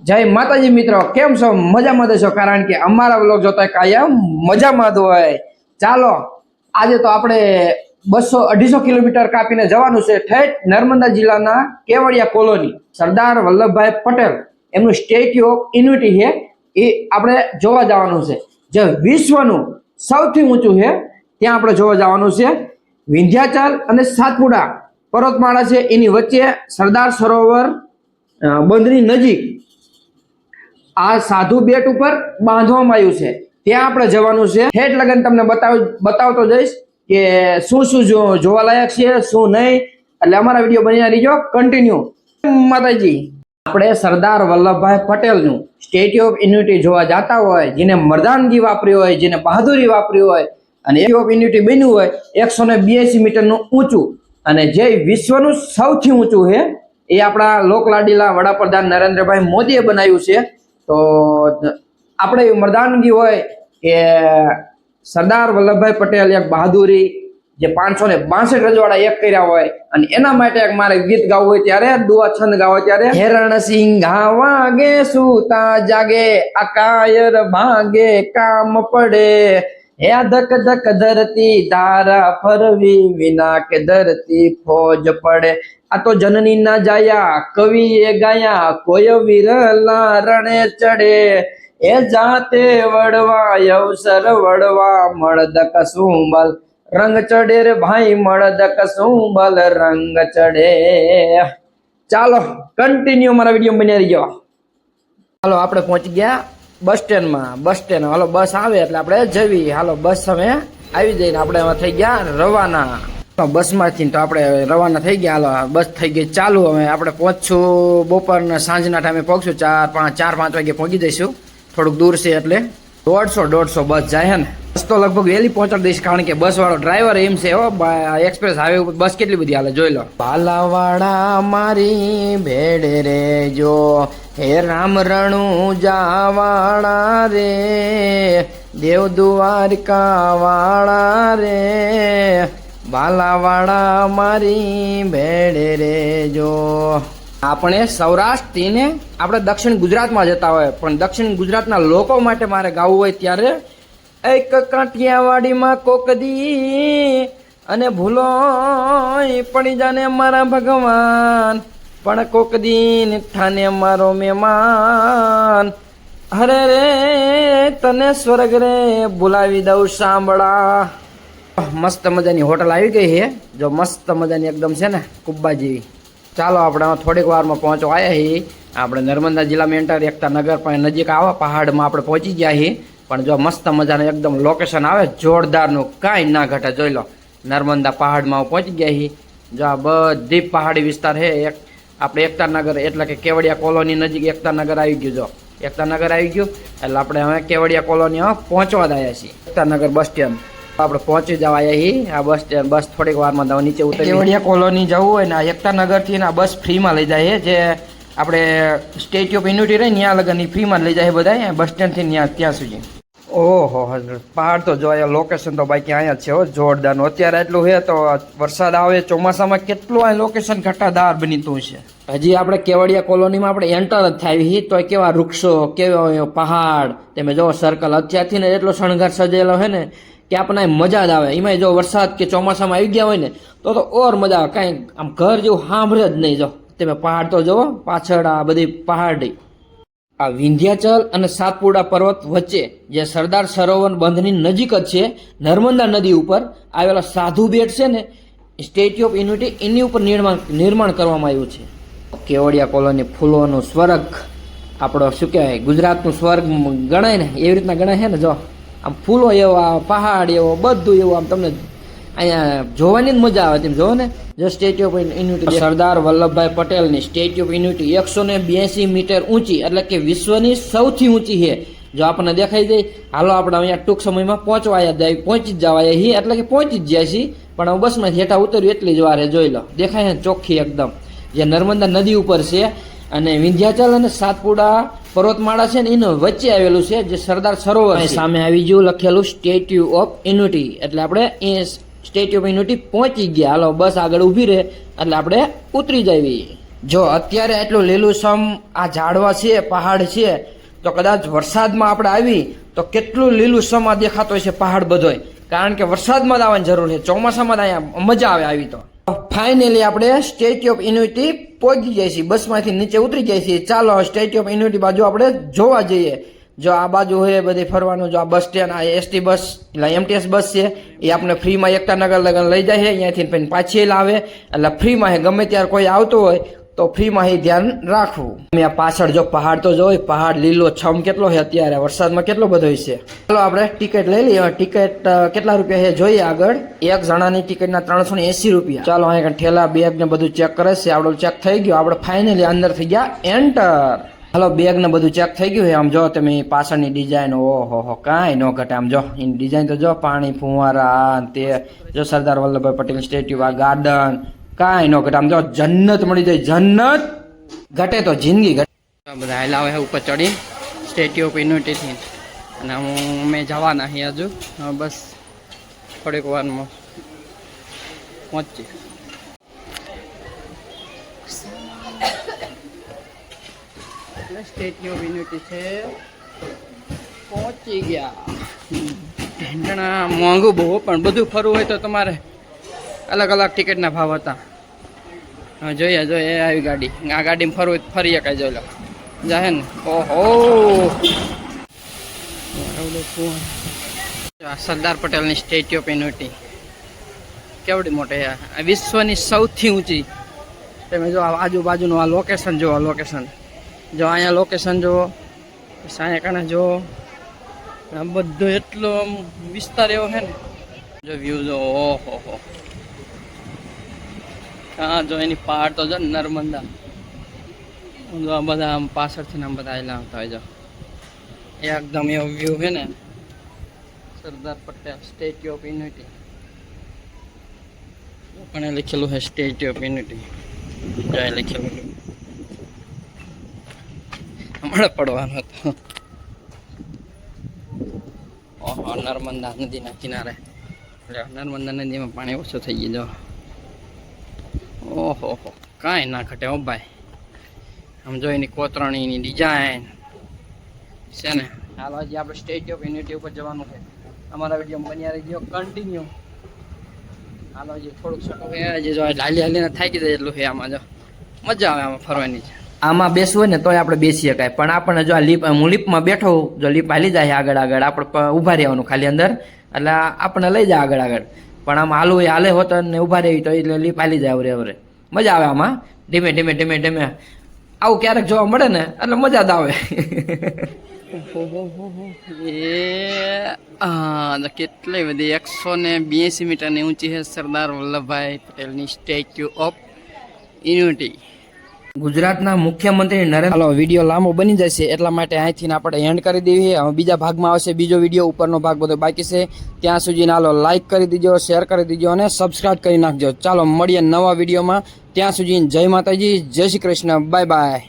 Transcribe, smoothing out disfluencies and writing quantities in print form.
જય માતાજી મિત્રો, કેમ છો? મજામાં દેશો, કારણ કે અમારા વ્લોગ જોતા કાયમ મજામાં જ હોય. ચાલો આજે તો આપણે 200-250 કિલોમીટર કાપીને જવાનું છે ઠેઠ નર્મદા જિલ્લાના કેવડિયા કોલોની. સરદાર વલ્લભભાઈ પટેલ એમનું સ્ટેચ્યુ ઓફ યુનિટી છે, એ આપણે જોવા જવાનું છે. જે વિશ્વનું સૌથી ઊંચું છે ત્યાં આપણે જોવા જવાનું છે. વિંધ્યાચલ અને સાતપુડા પર્વતમાળા છે, એની વચ્ચે સરદાર સરોવર બંધની નજીક આ સાધુ બેટ ઉપર બાંધવામાં આવ્યું છે. ત્યાં આપણે જવાનું છે. ઠેઠ લગન તમને બતાવતો જઈશ કે શું શું જોવાલાયક છે, શું નહીં. એટલે અમારા વિડીયો બની રહીજો કન્ટિન્યુ. માતાજી, આપણે સરદાર વલ્લભભાઈ પટેલનું સ્ટેચ્યુ ઓફ યુનિટી જોવા જતા હોય, જેને મર્દાનગી વાપરી હોય, જેને બહાદુરી વાપરી હોય, અને સ્ટેચ્યુ ઓફ યુનિટી બન્યું હોય 182 મીટરનું ઊંચું, અને જે વિશ્વનું સૌથી ઊંચું છે એ આપણા લોકલાડીલા વડાપ્રધાન નરેન્દ્રભાઈ મોદીએ બનાવ્યું છે. તો આપણે મર્દાનગી હોય કે સરદાર વલ્લભભાઈ પટેલ એક બહાદુરી, જે 562 રજવાડા એક કર્યા હોય, અને એના માટે એક મારે ગીત ગાવું હોય ત્યારે, દુઆ છંદ ગાવો ત્યારે, હેરણ સિંઘા વાગે સૂતા જાગે, અકાયર ભાગે કામ પડે, હે ધક ધક ધરતી ધારા ફરવી, વિના કે ધરતી ફોજ પડે. આ તો જનની ના જાયા કવિએ ગાયા, કોઈ વિરલા રણે ચડે, એ જાતે વડવા અવસર વડવા, મળદ કસુંબલ રંગ ચડે રે ભાઈ, મળદ કસુંબલ રંગ ચડે. ચાલો કન્ટિન્યુ મારા વિડીયો બની રહીજો. હાલો આપણે પહોંચી ગયા બસ સ્ટેન્ડમાં. બસ સ્ટેન્ડ હાલો બસ આવે એટલે આપણે જવી. હાલો બસ અમે આવી જઈને આપણે એમાં થઈ ગયા રવાના. બસમાંથી તો આપણે રવાના થઈ ગયા. હાલો બસ થઈ ગઈ ચાલુ. હવે આપણે પહોંચશું બપોરના સાંજના ટાઈમે પહોંચશું, 4-5 વાગે પહોંચી જઈશું. થોડુંક દૂર છે એટલે 150 બસ જાય ને. બસ તો લગભગ વહેલી પહોંચાડી દઈશ, કારણ કે બસ વાળો ડ્રાઈવર એમ છે એક્સપ્રેસ હાઈવે ઉપર બસ કેટલી બધી હાલે જોઈ લો. ભાલાવાડા મારી ભેડ રે જો, હે રામ રણુ જાવાળા રે, દેવ દ્વારકા વાળા રે, ભાલાવાડા મારી ભેડ રે જો. આપણે સૌરાષ્ટ્રથી ને આપણે દક્ષિણ ગુજરાતમાં જતા હોય, પણ દક્ષિણ ગુજરાતના લોકો માટે મારે ગાવું હોય ત્યારે, એક કાઠિયાવાડીમાં કોકદી અને ભૂલો પડી જાને મારા ભગવાન, પણ કોકદી થાને મારો મહેમાન, હરે રે તને સ્વર્ગ રે બોલાવી દઉં સાંભળા. મસ્ત મજાની હોટલ આવી ગઈ છે જો, મસ્ત મજાની એકદમ છે ને કુબ્બા જેવી. ચાલો આપણે થોડીક વારમાં પહોંચવા આવ્યા છીએ. આપણે નર્મદા જિલ્લામાં એન્ટર એકતા નગર પણ નજીક આવા પહાડમાં આપણે પહોંચી ગયા છીએ. પણ જો મસ્ત મજાનું એકદમ લોકેશન આવે જોરદારનું, કાંઈ ના ઘટે. જોઈ લો નર્મદા પહાડમાં પહોંચી ગયા છીએ. જો આ બધી પહાડી વિસ્તાર છે. એક આપણે એકતા નગર એટલે કે કેવડિયા કોલોની નજીક એકતા નગર આવી ગયું. જો એકતા નગર આવી ગયું એટલે આપણે હવે કેવડિયા કોલોનીમાં પહોંચવા જ આવ્યા છીએ. એકતા નગર બસ સ્ટેન્ડ આપણે પહોંચી જવા આવ્યા છીએ. આ બસ સ્ટેન્ડ બસ થોડીક વારમાં નીચે ઉતરી. કેવડિયા કોલોની જવું હોય ને એકતા નગરથી ને આ બસ ફ્રીમાં લઈ જાય છે. જે આપણે સ્ટેચ્યુ ઓફ યુનિટી રહી ત્યાં લગન ફ્રીમાં લઈ જાય બધા, બસ સ્ટેન્ડથી ત્યાં સુધી. ઓહો પહાડ તો જો લોકેશન તો બાકી અહીંયા જ છે હો, જોરદારનું. અત્યારે એટલું છે તો વરસાદ આવે ચોમાસામાં કેટલું આ લોકેશન ઘટાદાર બનીતું છે. હજી આપણે કેવડિયા કોલોનીમાં આપણે એન્ટર જ થાય તો કેવા વૃક્ષો, કેવા પહાડ, તમે જો સર્કલ અત્યારથી ને એટલો શણગાર સજેલો છે ને કે આપણને મજા જ આવે. એમાં જો વરસાદ કે ચોમાસામાં આવી ગયા હોય ને તો ઓર મજા આવે. કાંઈ આમ ઘર જેવું સાંભળે જ નહીં. જો તમે પહાડ તો જુઓ પાછળ, આ બધી પહાડી. આ વિંધ્યાચલ અને સાતપુડા પર્વત વચ્ચે જે સરદાર સરોવર બંધની નજીક જ છે, નર્મદા નદી ઉપર આવેલા સાધુ બેટ છે ને, સ્ટેચ્યુ ઓફ યુનિટી એની ઉપર નિર્માણ કરવામાં આવ્યું છે. કેવડિયા કોલોની ફૂલોનું સ્વર્ગ, આપણો શું કહેવાય ગુજરાતનું સ્વર્ગ ગણાય ને એવી રીતના ગણાય છે ને. જો આમ ફૂલો એવા, પહાડ એવો, બધું એવું આમ તમને અહીંયા જોવાની જ મજા આવે. તેમ જોવો ને જો statue of unity, Sardar Vallabhbhai પટેલની સ્ટેચ્યુ ઓફ યુનિટી 182 મીટર ઊંચી, એટલે કે વિશ્વની સૌથી ઊંચી છે. જો આપણને દેખાઈ જાય. હાલો આપણે અહીંયા ટૂંક સમયમાં પહોંચી જ જવાય છીએ, એટલે કે પહોંચી જ જાય છીએ. પણ હું બસમાં હેઠા ઉતર્યું એટલી જ વાર જોઈ લો, દેખાય ને ચોખ્ખી એકદમ, જે નર્મદા નદી ઉપર છે. અને વિંધ્યાચલ અને સાતપુડા પર્વતમાળા છે ને એનું વચ્ચે આવેલું છે જે સરદાર સરોવર. સામે આવી ગયું લખેલું સ્ટેચ્યુ ઓફ યુનિટી, એટલે આપણે સ્ટેચ્યુ ઓફ યુનિટી પહોંચી ગયા. હાલો બસ આગળ ઊભી રહે એટલે આપણે ઉતરી જઈએ. જો અત્યારે એટલું લીલુંછમ આ ઝાડવા છે, પહાડ છે, તો કદાચ વરસાદમાં આપણે આવી તો કેટલું લીલુંછમ આ દેખાતો છે પહાડ બધોય, કારણ કે વરસાદમાં જ આવવાની જરૂર છે, ચોમાસામાં જ અહીંયા મજા આવે આવી. તો ફાઇનલી આપણે સ્ટેચ્યુ ઓફ યુનિટી પહોંચી જાય છીએ, બસમાંથી નીચે ઉતરી જાય છીએ. ચાલો સ્ટેચ્યુ ઓફ યુનિટી બાજુ આપણે જોવા જઈએ. જો આ બાજુ હોય બધી ફરવાનું, જો આ બસ સ્ટેન્ડ, આ એસટી બસ એટલે એમટીએસ બસ છે, એ આપણે ફ્રીમાં એકતાનગર લગન લઈ જાય છે, અહીંયાથી પછી પાછી લાવે, એટલે ફ્રીમાં ગમે ત્યારે કોઈ આવતો હોય તો ફ્રીમાં એ ધ્યાન રાખવું. અમે આ પાછળ જો પહાડ તો જોઈ, પહાડ લીલો છમ કેટલો છે, અત્યારે વરસાદમાં કેટલો બધો છે. ચાલો આપણે ટિકિટ લઈ લઈએ. ટિકિટ કેટલા રૂપિયા છે જોઈએ આગળ. એક જણાની ટિકિટના 380 રૂપિયા. ચાલો અહીંયા ઠેલા બેગ ને બધું ચેક કરે છે, આપણું ચેક થઈ ગયું, આપણે ફાઇનલી અંદર થઈ ગયા એન્ટર. હાલો બેગ ને બધું ચેક થઈ ગયું છે. આમ જો તમે પાછળની ડિઝાઇન, ઓહો કાંઈ ન ઘટે. આમ જો એની ડિઝાઇન તો જો, પાણી ફુવારા તે જો, સરદાર વલ્લભભાઈ પટેલ સ્ટેચ્યુ, આ ગાર્ડન, કાંઈ ન ઘટે. આમ જો જન્નત મળી જાય, જન્નત. ઘટે તો જિંદગી ઘટે. બધા હાલાવે છે ઉપર ચડી સ્ટેચ્યુ ઓફ યુનિટીથી, અને અમે જવાના છીએ હજુ, બસ થોડીક વારમાં પહોંચી. સ્ટેચ્યુ ઓફ યુનિટી છે, પહોંચી ગયા. ઢેંગણા મોંઘું બહુ, પણ બધું ફરવું હોય તો તમારે અલગ અલગ ટિકિટના ભાવ હતા. હા જોઈએ જોઈએ, આવી ગાડી, આ ગાડીમાં ફરવું ફરી શકાય. જોઈ લો જાહે ને. ઓહો સરદાર પટેલની સ્ટેચ્યુ ઓફ યુનિટી કેવડી મોટી છે, આ વિશ્વની સૌથી ઊંચી. તમે જો આજુબાજુનું આ લોકેશન જુઓ, લોકેશન જો, અહીંયા લોકેશન જુઓ, અહીંયા કાને જુઓ, આ બધો એટલો વિસ્તાર એવો છે ને. જો વ્યૂ જો, ઓહો હા જો એની પહાડ તો જો, નર્મદા જો, આ બધા આમ પાછળથી આમ બધા આવેલા આવતા હોય. જો એકદમ એવો વ્યૂ છે ને. Sardar Patel statue of unity પણ લખેલું છે, સ્ટેચ્યુ ઓફ યુનિટી જાય લખેલું. હમણાં પડવાનો હતો. ઓહો નર્મદા નદીના કિનારે, એટલે નર્મદા નદીમાં પાણી ઓછું થઈ ગયું. જો ઓહો કાંઈ ના ઘટે હો ભાઈ. આમ જો એની કોતરણીની ડિઝાઇન છે ને. હાલ હજી આપણે સ્ટેચ્યુ ઓફ યુનિટી ઉપર જવાનું છે. અમારા વિડીયો બન્યા રહી ગયો કન્ટિન્યુ. હાલો હજી થોડુંક છોટું હજી જો હાલી હાલીને થાકી જાય એટલું છે. આમાં જો મજા આવે આમાં ફરવાની છે. આમાં બેસવું હોય ને તોય આપણે બેસી શકાય, પણ આપણને જો આ લીપ, હું લીપમાં બેઠો, જો લીપ હાલી જાય આગળ આગળ, આપણે ઊભા રહેવાનું ખાલી અંદર, એટલે આપણને લઈ જાય આગળ આગળ. પણ આમ હાલવું હાલે હોત ને ઊભા રહેવી તો એટલે લીપ હાલી જાય અવરે અવરે. મજા આવે આમાં, ધીમે ધીમે ધીમે ધીમે. આવું ક્યારેક જોવા મળે ને એટલે મજા જ આવે. એ કેટલી બધી 182 મીટરની ઊંચી છે સરદાર વલ્લભભાઈ પટેલની સ્ટેચ્યુ ઓફ યુનિટી. ગુજરાતના મુખ્યમંત્રી નરેન્દ્ર. હાલો વિડીયો લાંબો બની જશે એટલા માટે અહીંથી આપણે એન્ડ કરી દેવી. હવે બીજા ભાગમાં આવશે બીજો વિડીયો, ઉપરનો ભાગ બધો બાકી છે. ત્યાં સુધી હાલો લાઈક કરી દીજો, શેર કરી દીજો અને સબસ્ક્રાઇબ કરી નાખજો. ચાલો મળીએ નવા વિડીયોમાં. ત્યાં સુધી જય માતાજી, જય શ્રી કૃષ્ણ, બાય બાય.